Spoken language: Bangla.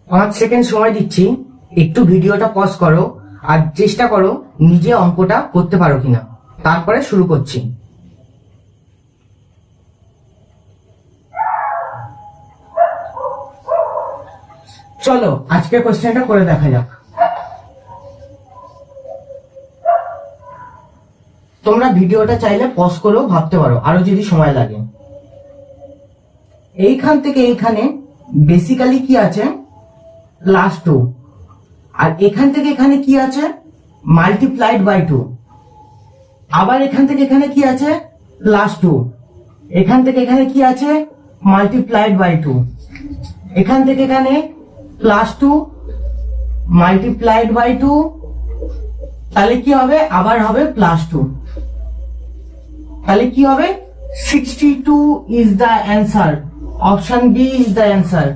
5 সেকেন্ড সময় দিচ্ছি, একটু ভিডিওটা পজ করো আর চেষ্টা করো নিজে অঙ্কটা করতে পারো কিনা, তারপরে শুরু করছি। চলো আজকের কোশ্চেনটা করে দেখা যাক। তোমরা ভিডিওটা চাইলে পজ করেও ভাবতে পারো আরো যদি সময় লাগে। এইখান থেকে এইখানে বেসিক্যালি কি আছে, +2, আর এখান থেকে এখানে কি আছে, মাল্টিপ্লাইড বাই 2। আবার এখান থেকে এখানে কি আছে, +2, এখান থেকে এখানে কি আছে, মাল্টিপ্লাইড বাই 2, এখান থেকে এখানে +2 মাল্টিপ্লাইড বাই 2, তাহলে কি হবে, আবার হবে +2, তাহলে কি হবে, 62 is the answer. Option B is the answer.